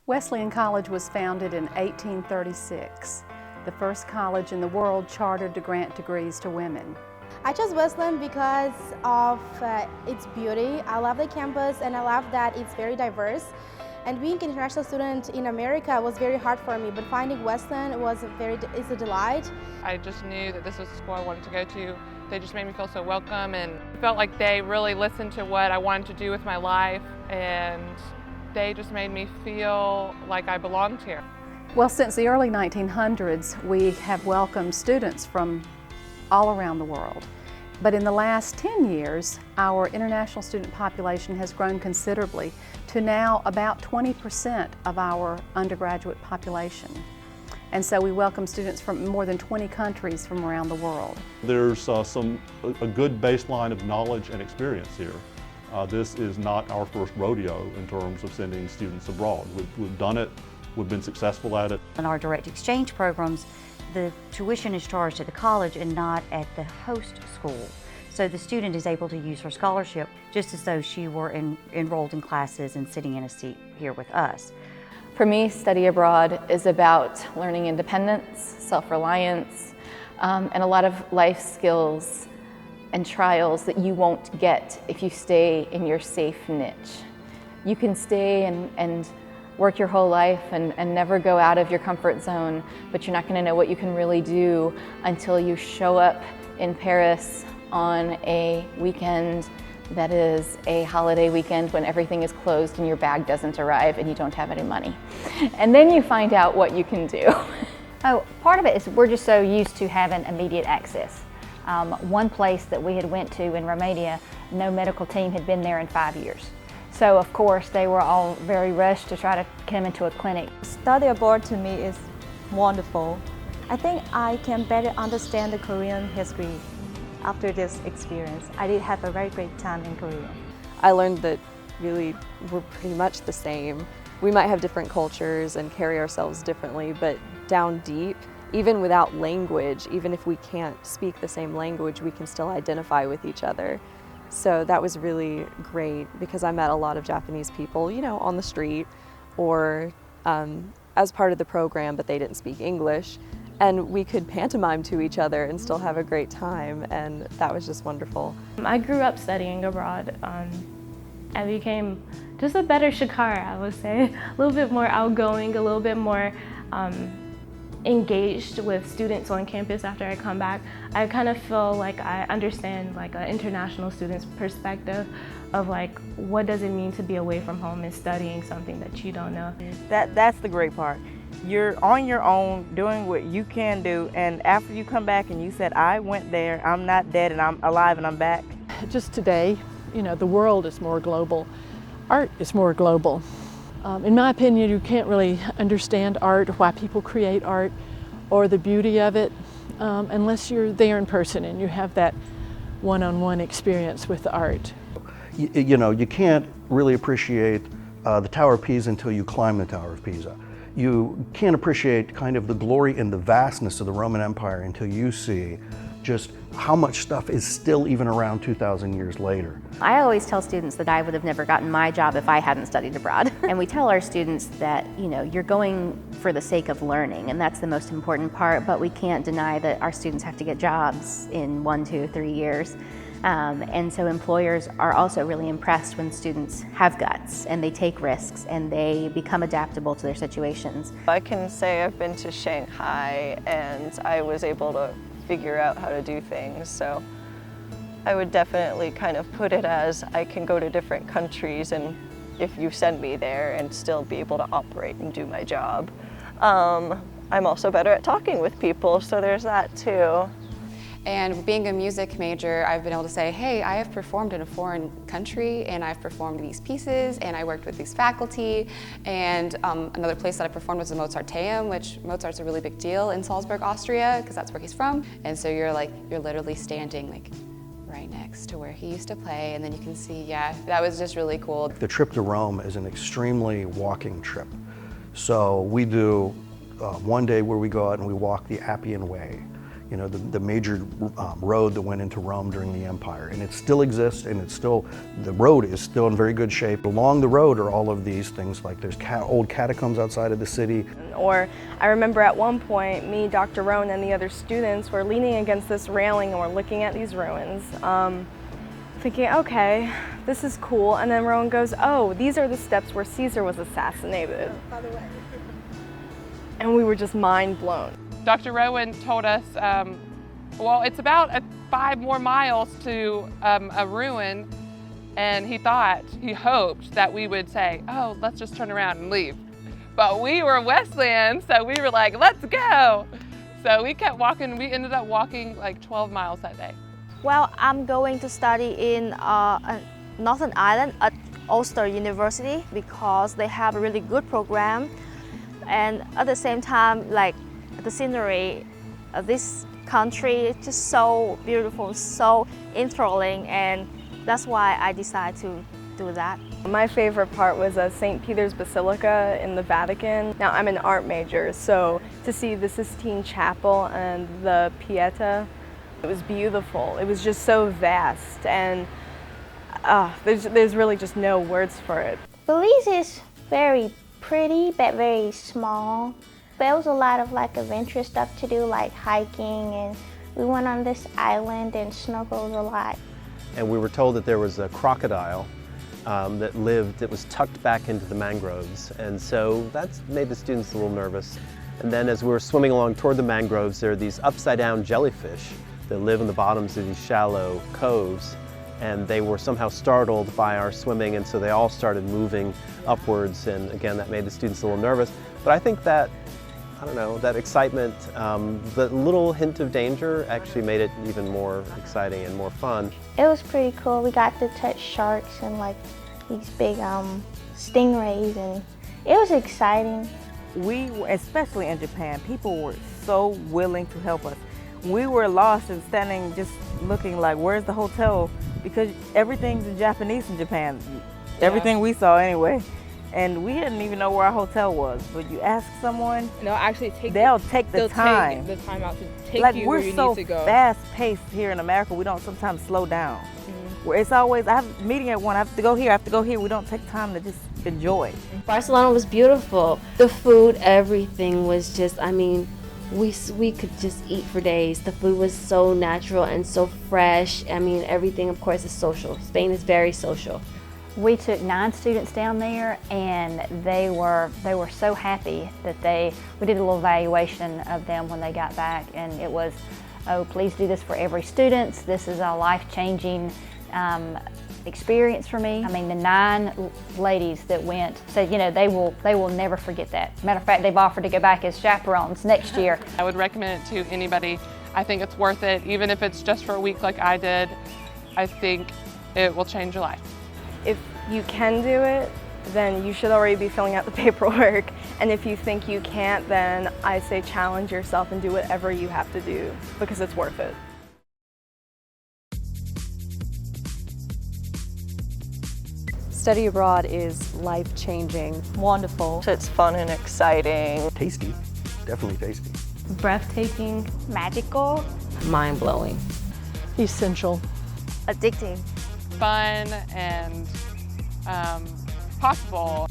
Wesleyan College was founded in 1836, the first college in the world chartered to grant degrees to women. I chose Wesleyan because of its beauty. I love the campus and I love that it's very diverse. And being an international student in America was very hard for me, but finding Wesleyan is a delight. I just knew that this was the school I wanted to go to. They just made me feel so welcome, and it felt like they really listened to what I wanted to do with my life, and they just made me feel like I belonged here. Well, since the early 1900s, we have welcomed students from all around the world. But in the last 10 years, our international student population has grown considerably to now about 20% of our undergraduate population. And so we welcome students from more than 20 countries from around the world. There's a good baseline of knowledge and experience here. This is not our first rodeo in terms of sending students abroad. We've done it, we've been successful at it. In our direct exchange programs, the tuition is charged at the college and not at the host school. So the student is able to use her scholarship just as though she were enrolled in classes and sitting in a seat here with us. For me, study abroad is about learning independence, self-reliance, and a lot of life skills and trials that you won't get if you stay in your safe niche. You can stay and work your whole life and never go out of your comfort zone, but you're not going to know what you can really do until you show up in Paris on a weekend that is a holiday weekend when everything is closed and your bag doesn't arrive and you don't have any money. And then you find out what you can do. Oh, part of it is we're just so used to having immediate access. One place that we had went to in Romania, no medical team had been there in 5 years. So of course they were all very rushed to try to come into a clinic. Study abroad to me is wonderful. I think I can better understand the Korean history after this experience. I did have a very great time in Korea. I learned that really we're pretty much the same. We might have different cultures and carry ourselves differently, but down deep, even without language, even if we can't speak the same language, we can still identify with each other. So that was really great because I met a lot of Japanese people, you know, on the street or as part of the program, but they didn't speak English. And we could pantomime to each other and still have a great time, and that was just wonderful. I grew up studying abroad. I became just a better Shakara, I would say. A little bit more outgoing, a little bit more engaged with students on campus after I come back. I kind of feel like I understand like an international student's perspective of like what does it mean to be away from home and studying something that you don't know. That's the great part. You're on your own doing what you can do, and after you come back and you said, I went there, I'm not dead and I'm alive and I'm back. Just today, you know, the world is more global. Art is more global. In my opinion, you can't really understand art, why people create art, or the beauty of it, unless you're there in person and you have that one-on-one experience with the art. You know, you can't really appreciate the Tower of Pisa until you climb the Tower of Pisa. You can't appreciate kind of the glory and the vastness of the Roman Empire until you see just how much stuff is still even around 2,000 years later. I always tell students that I would have never gotten my job if I hadn't studied abroad. And we tell our students that, you know, you're going for the sake of learning, and that's the most important part, but we can't deny that our students have to get jobs in 1, 2, 3 years. And so employers are also really impressed when students have guts and they take risks and they become adaptable to their situations. I can say I've been to Shanghai and I was able to figure out how to do things, so I would definitely kind of put it as I can go to different countries and if you send me there and still be able to operate and do my job. I'm also better at talking with people, so there's that too. And being a music major, I've been able to say, hey, I have performed in a foreign country and I've performed these pieces and I worked with these faculty. And another place that I performed was the Mozarteum, which Mozart's a really big deal in Salzburg, Austria, because that's where he's from. And so you're literally standing like right next to where he used to play, and then you can see, yeah, that was just really cool. The trip to Rome is an extremely walking trip. So we do one day where we go out and we walk the Appian Way. you know, the major road that went into Rome during the empire. And it still exists, and it's still, the road is still in very good shape. Along the road are all of these things, like there's old catacombs outside of the city. Or I remember at one point, me, Dr. Rowan, and the other students were leaning against this railing and we're looking at these ruins, thinking, okay, this is cool. And then Rowan goes, oh, these are the steps where Caesar was assassinated. By the way. And we were just mind blown. Dr. Rowan told us, well, it's about 5 more miles to a ruin, and he hoped that we would say, oh, let's just turn around and leave. But we were Wesleyan, so we were like, let's go. So we kept walking. We ended up walking like 12 miles that day. Well, I'm going to study in Northern Ireland at Ulster University because they have a really good program. And at the same time, like the scenery of this country is just so beautiful, so enthralling, and that's why I decided to do that. My favorite part was St. Peter's Basilica in the Vatican. Now I'm an art major, so to see the Sistine Chapel and the Pieta, it was beautiful. It was just so vast, and there's really just no words for it. Belize is very pretty but very small. There was a lot of like adventure stuff to do, like hiking, and we went on this island and snorkeled a lot. And we were told that there was a crocodile that was tucked back into the mangroves, and so that made the students a little nervous. And then as we were swimming along toward the mangroves, there are these upside down jellyfish that live in the bottoms of these shallow coves, and they were somehow startled by our swimming, and so they all started moving upwards, and again that made the students a little nervous. But I think that, I don't know, that excitement, the little hint of danger actually made it even more exciting and more fun. It was pretty cool. We got to touch sharks and like these big stingrays, and it was exciting. We, especially in Japan, people were so willing to help us. We were lost and standing just looking like, where's the hotel? Because everything's in Japanese in Japan. Everything we saw anyway. And we didn't even know where our hotel was. But you ask someone, they'll actually take the time. Take the time out to take you where you need to go. We're so fast-paced here in America, we don't sometimes slow down. Where it's always, I have a meeting at 1, I have to go here, I have to go here. We don't take time to just enjoy. Barcelona was beautiful. The food, everything was just, I mean, we could just eat for days. The food was so natural and so fresh. I mean, everything, of course, is social. Spain is very social. We took 9 students down there, and they were so happy that we did a little evaluation of them when they got back, and it was, oh, please do this for every student. This is a life-changing experience for me. I mean, the 9 ladies that went said, you know, they will never forget that. Matter of fact, they've offered to go back as chaperones next year. I would recommend it to anybody. I think it's worth it, even if it's just for a week like I did. I think it will change your life. If you can do it, then you should already be filling out the paperwork. And if you think you can't, then I say challenge yourself and do whatever you have to do, because it's worth it. Study abroad is life-changing. Wonderful. It's fun and exciting. Tasty, definitely tasty. Breathtaking. Magical. Mind-blowing. Essential. Addicting. Fun and possible